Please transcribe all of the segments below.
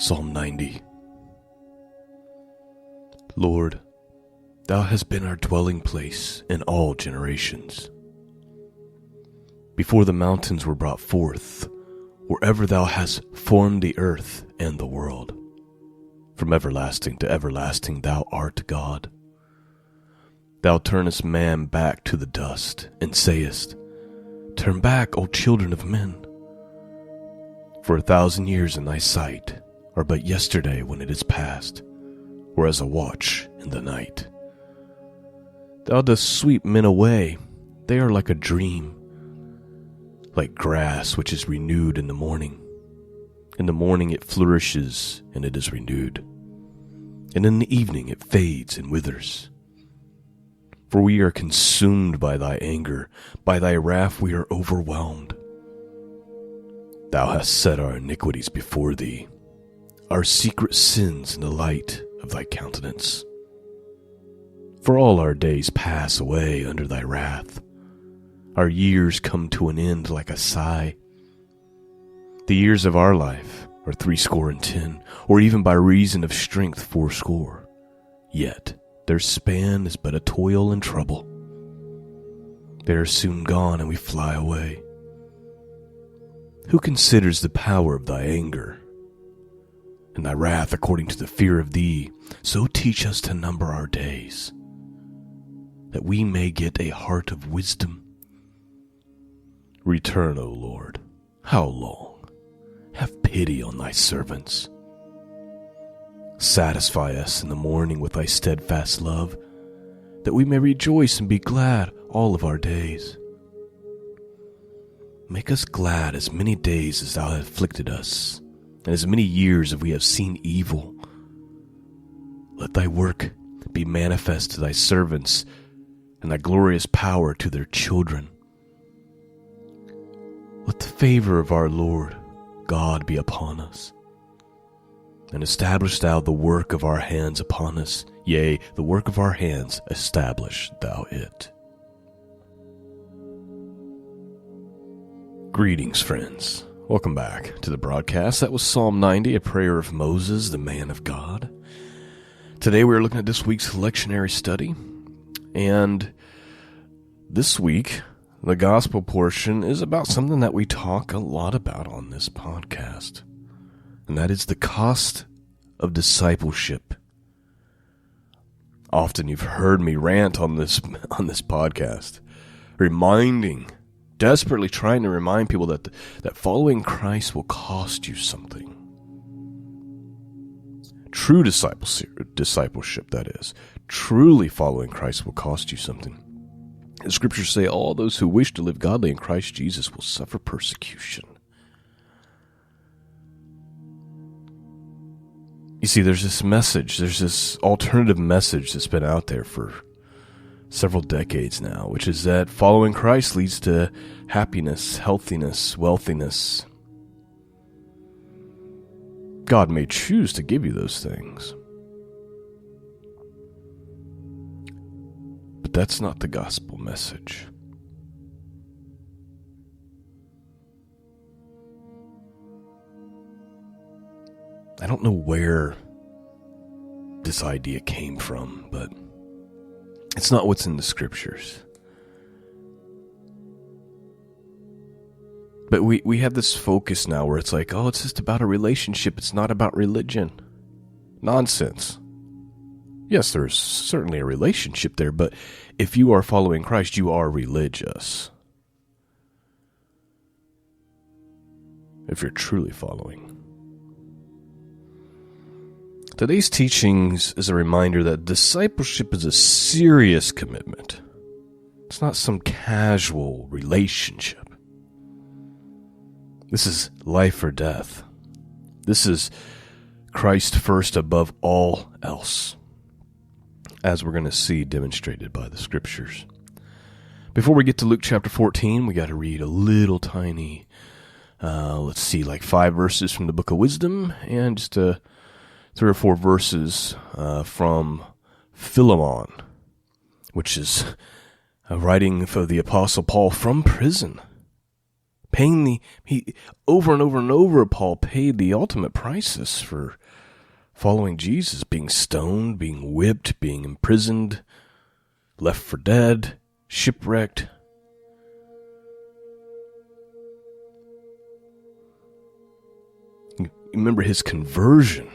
Psalm 90. Lord, Thou hast been our dwelling place in all generations. Before the mountains were brought forth, or ever Thou hast formed the earth and the world, from everlasting to everlasting Thou art God. Thou turnest man back to the dust, and sayest, Turn back, O children of men. For 1,000 years in Thy sight are but yesterday when it is past, or as a watch in the night. Thou dost sweep men away, they are like a dream, like grass which is renewed in the morning. In the morning it flourishes, and it is renewed, and in the evening it fades and withers. For we are consumed by Thy anger, by Thy wrath we are overwhelmed. Thou hast set our iniquities before Thee, our secret sins in the light of Thy countenance. For all our days pass away under Thy wrath. Our years come to an end like a sigh. The years of our life are 70, or even by reason of strength 80. Yet their span is but a toil and trouble. They are soon gone, and we fly away. Who considers the power of Thy anger, and Thy wrath according to the fear of Thee? So teach us to number our days, that we may get a heart of wisdom. Return, O Lord. How long? Have pity on Thy servants. Satisfy us in the morning with Thy steadfast love, that we may rejoice and be glad all of our days. Make us glad as many days as Thou hast afflicted us, and as many years as we have seen evil. Let Thy work be manifest to Thy servants, and Thy glorious power to their children. Let the favor of our Lord God be upon us, and establish Thou the work of our hands upon us. Yea, the work of our hands establish Thou it. Greetings, friends. Welcome back to the broadcast. That was Psalm 90, a prayer of Moses, the man of God. Today we're looking at this week's lectionary study, and this week the gospel portion is about something that we talk a lot about on this podcast, and that is the cost of discipleship. Often you've heard me rant on this podcast, desperately trying to remind people that following Christ will cost you something. True discipleship, that is. Truly following Christ will cost you something. The scriptures say all those who wish to live godly in Christ Jesus will suffer persecution. You see, there's this alternative message that's been out there for several decades now, which is that following Christ leads to happiness, healthiness, wealthiness. God may choose to give you those things, but that's not the gospel message. I don't know where this idea came from, but it's not what's in the scriptures. But we have this focus now where it's like, oh, it's just about a relationship. It's not about religion. Nonsense. Yes, there's certainly a relationship there, but if you are following Christ, you are religious. If you're truly following. Today's teachings is a reminder that discipleship is a serious commitment. It's not some casual relationship. This is life or death. This is Christ first above all else, as we're going to see demonstrated by the scriptures. Before we get to Luke chapter 14, we got to read a little tiny, 5 verses from the book of Wisdom, and just 3 or 4 verses from Philemon, which is a writing for the Apostle Paul from prison, Over and over and over, Paul paid the ultimate prices for following Jesus, being stoned, being whipped, being imprisoned, left for dead, shipwrecked. You remember his conversion.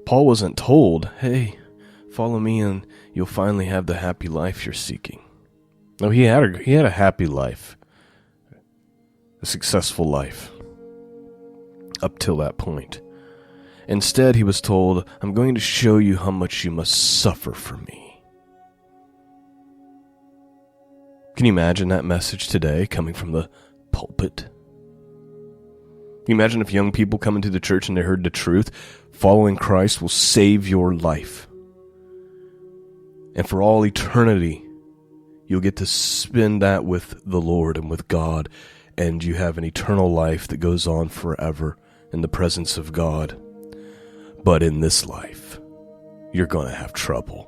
Paul wasn't told, hey, follow me and you'll finally have the happy life you're seeking. No, he had a happy life, a successful life, up till that point. Instead, he was told, I'm going to show you how much you must suffer for me. Can you imagine that message today coming from the pulpit? Can you imagine if young people come into the church and they heard the truth? Following Christ will save your life. And for all eternity, you'll get to spend that with the Lord and with God, and you have an eternal life that goes on forever in the presence of God. But in this life, you're going to have trouble.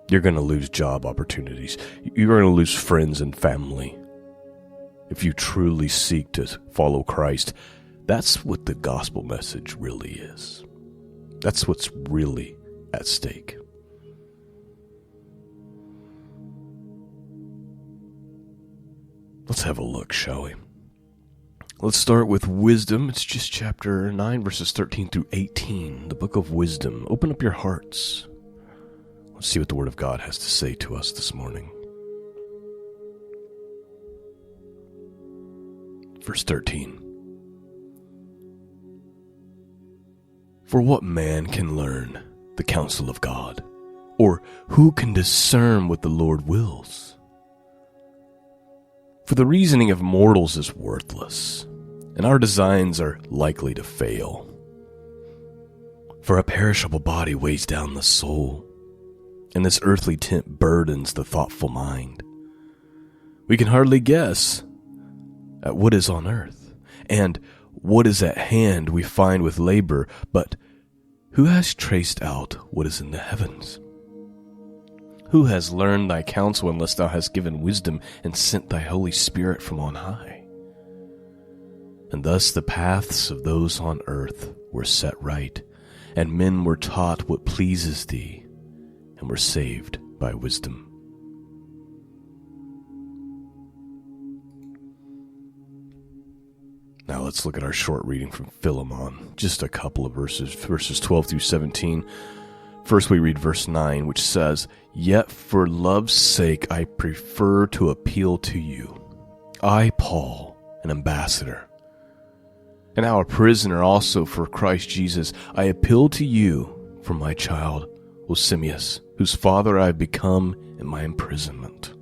You're going to lose job opportunities. You're going to lose friends and family. If you truly seek to follow Christ, that's what the gospel message really is. That's what's really at stake. Let's have a look, shall we? Let's start with wisdom. It's just chapter 9, verses 13 through 18. The book of wisdom. Open up your hearts. Let's see what the Word of God has to say to us this morning. Verse 13. For what man can learn the counsel of God? Or who can discern what the Lord wills? For the reasoning of mortals is worthless, and our designs are likely to fail. For a perishable body weighs down the soul, and this earthly tent burdens the thoughtful mind. We can hardly guess at what is on earth, and what is at hand we find with labor, but who has traced out what is in the heavens? Who has learned thy counsel unless thou hast given wisdom and sent thy Holy Spirit from on high? And thus the paths of those on earth were set right, and men were taught what pleases thee, and were saved by wisdom. Now let's look at our short reading from Philemon, just a couple of verses 12 through 17. First we read verse 9, which says, Yet for love's sake I prefer to appeal to you. I, Paul, an ambassador, and now a prisoner also for Christ Jesus, I appeal to you for my child, Ozbun, whose father I have become in my imprisonment.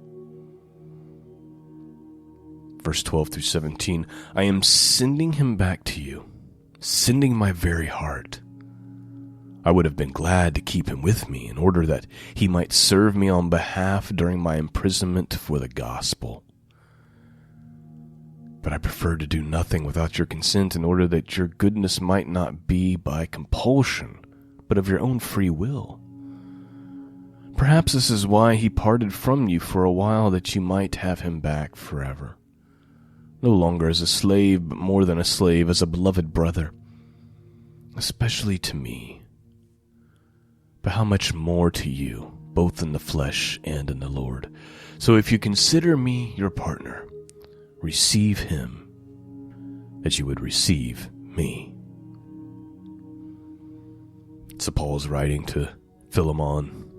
Verse 12 through 17, I am sending him back to you, sending my very heart. I would have been glad to keep him with me in order that he might serve me on behalf during my imprisonment for the gospel. But I prefer to do nothing without your consent in order that your goodness might not be by compulsion, but of your own free will. Perhaps this is why he parted from you for a while, that you might have him back forever. No longer as a slave, but more than a slave, as a beloved brother, especially to me. But how much more to you, both in the flesh and in the Lord. So if you consider me your partner, receive him as you would receive me. So Paul's writing to Philemon,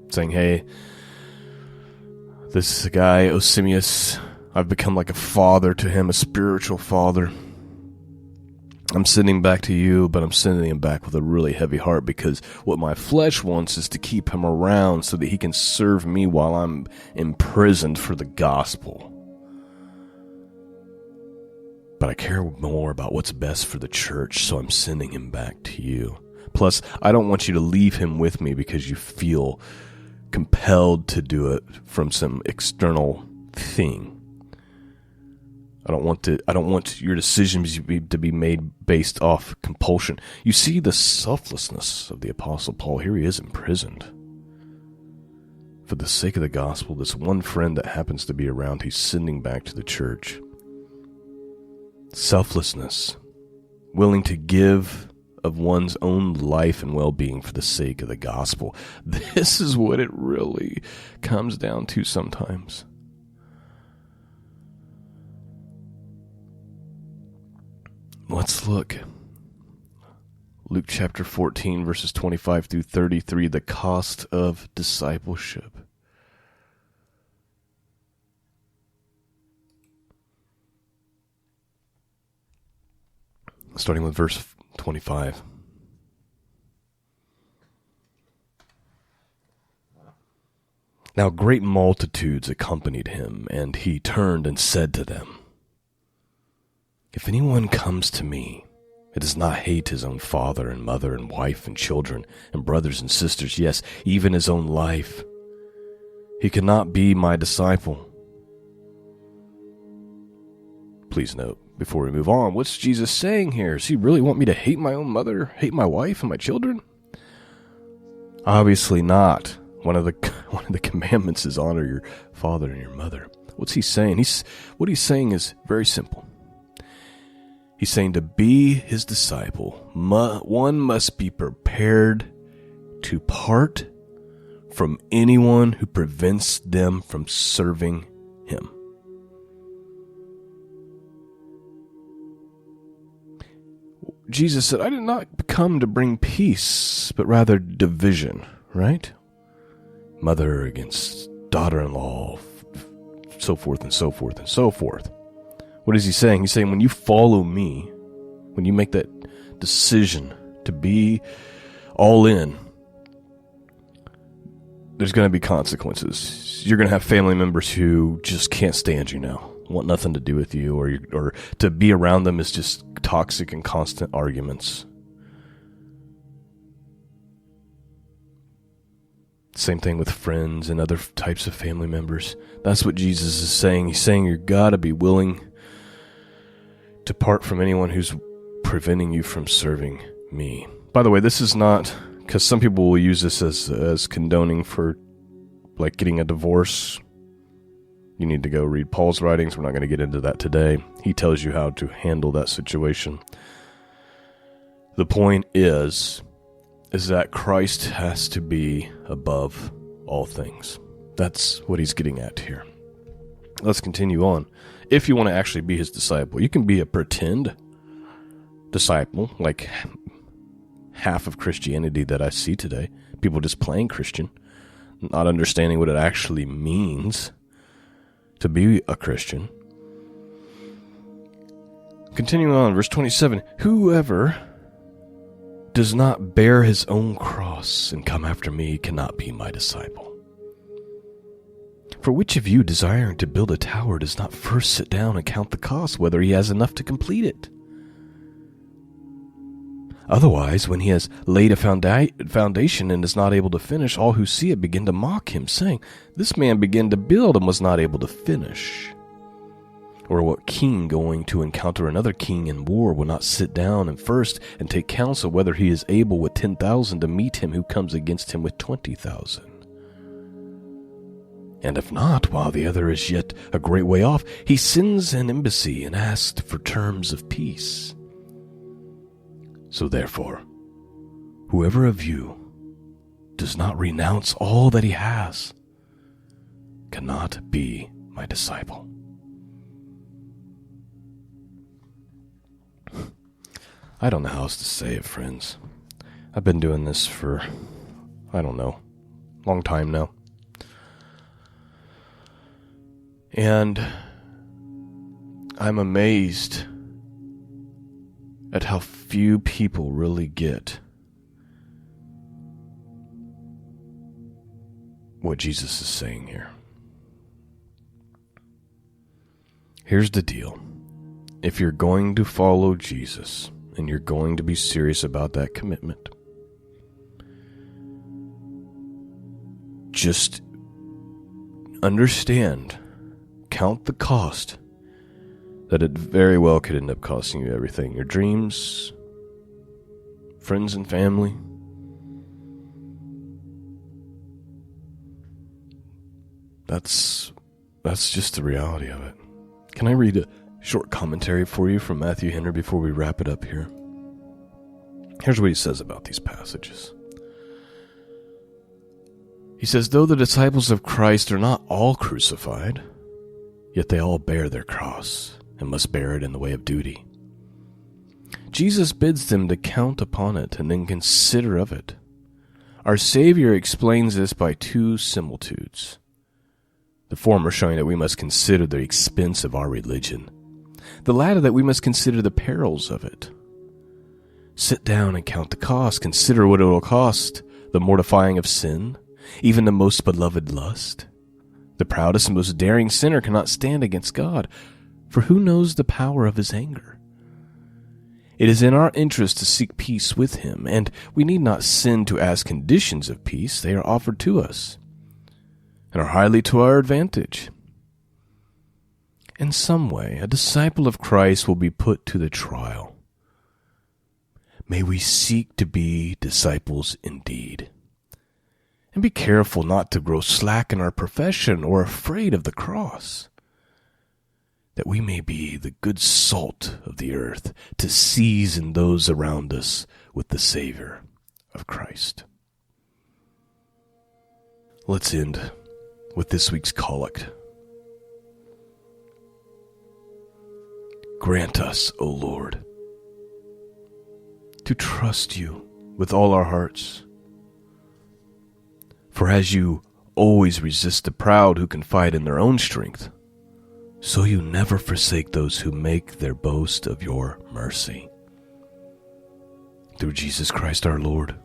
saying, hey, this guy, Ozbun, I've become like a father to him, a spiritual father. I'm sending back to you, but I'm sending him back with a really heavy heart, because what my flesh wants is to keep him around so that he can serve me while I'm imprisoned for the gospel. But I care more about what's best for the church, so I'm sending him back to you. Plus, I don't want you to leave him with me because you feel compelled to do it from some external thing. I don't want your decisions to be made based off compulsion. You see the selflessness of the Apostle Paul. Here he is imprisoned. for the sake of the gospel, this one friend that happens to be around, he's sending back to the church. Selflessness, willing to give of one's own life and well-being for the sake of the gospel. This is what it really comes down to sometimes. Let's look. Luke chapter 14, verses 25 through 33, the cost of discipleship. Starting with verse 25. Now great multitudes accompanied him, and he turned and said to them, If anyone comes to me, it does not hate his own father and mother and wife and children and brothers and sisters, yes, even his own life, he cannot be my disciple. Please note, before we move on, what's Jesus saying here? Does he really want me to hate my own mother, hate my wife and my children? Obviously not. One of the commandments is honor your father and your mother. What's he saying? What he's saying is very simple. He's saying to be his disciple, one must be prepared to part from anyone who prevents them from serving him. Jesus said, I did not come to bring peace, but rather division, right? Mother against daughter-in-law, so forth and so forth and so forth. What is he saying? He's saying when you follow me, when you make that decision to be all in, there's going to be consequences. You're going to have family members who just can't stand you now, want nothing to do with you, or to be around them is just toxic and constant arguments. Same thing with friends and other types of family members. That's what Jesus is saying. He's saying you got to be willing to part from anyone who's preventing you from serving me. By the way, this is not, because some people will use this as condoning for like getting a divorce. You need to go read Paul's writings. We're not going to get into that today. He tells you how to handle that situation. The point is that Christ has to be above all things. That's what he's getting at here. Let's continue on. If you want to actually be his disciple, you can be a pretend disciple, like half of Christianity that I see today. People just playing Christian, not understanding what it actually means to be a Christian. Continuing on, verse 27, whoever does not bear his own cross and come after me cannot be my disciple. For which of you, desiring to build a tower, does not first sit down and count the cost, whether he has enough to complete it? Otherwise, when he has laid a foundation and is not able to finish, all who see it begin to mock him, saying, This man began to build and was not able to finish. Or what king going to encounter another king in war will not sit down and first and take counsel whether he is able with 10,000 to meet him who comes against him with 20,000? And if not, while the other is yet a great way off, he sends an embassy and asks for terms of peace. So therefore, whoever of you does not renounce all that he has cannot be my disciple. I don't know how else to say it, friends. I've been doing this for, long time now. And I'm amazed at how few people really get what Jesus is saying here. Here's the deal. If you're going to follow Jesus and you're going to be serious about that commitment, just understand, count the cost, that it very well could end up costing you everything. Your dreams, friends and family. That's just the reality of it. Can I read a short commentary for you from Matthew Henry before we wrap it up here? Here's what he says about these passages. He says, though the disciples of Christ are not all crucified, yet they all bear their cross and must bear it in the way of duty. Jesus bids them to count upon it and then consider of it. Our Savior explains this by two similitudes. The former showing that we must consider the expense of our religion, the latter that we must consider the perils of it. Sit down and count the cost. Consider what it will cost, the mortifying of sin, even the most beloved lust. The proudest and most daring sinner cannot stand against God, for who knows the power of his anger? It is in our interest to seek peace with him, and we need not sin to ask conditions of peace. They are offered to us, and are highly to our advantage. In some way, a disciple of Christ will be put to the trial. May we seek to be disciples indeed, and be careful not to grow slack in our profession or afraid of the cross, that we may be the good salt of the earth to season those around us with the savor of Christ. Let's end with this week's collect. Grant us, O Lord, to trust you with all our hearts. For as you always resist the proud who confide in their own strength, so you never forsake those who make their boast of your mercy. Through Jesus Christ our Lord,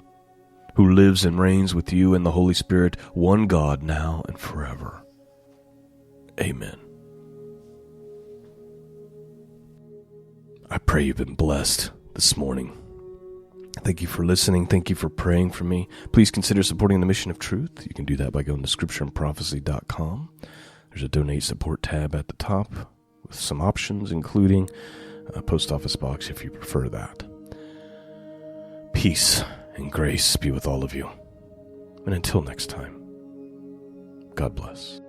who lives and reigns with you in the Holy Spirit, one God, now and forever. Amen. I pray you've been blessed this morning. Thank you for listening. Thank you for praying for me. Please consider supporting the mission of truth. You can do that by going to scriptureandprophecy.com. There's a donate support tab at the top with some options, including a post office box if you prefer that. Peace and grace be with all of you. And until next time, God bless.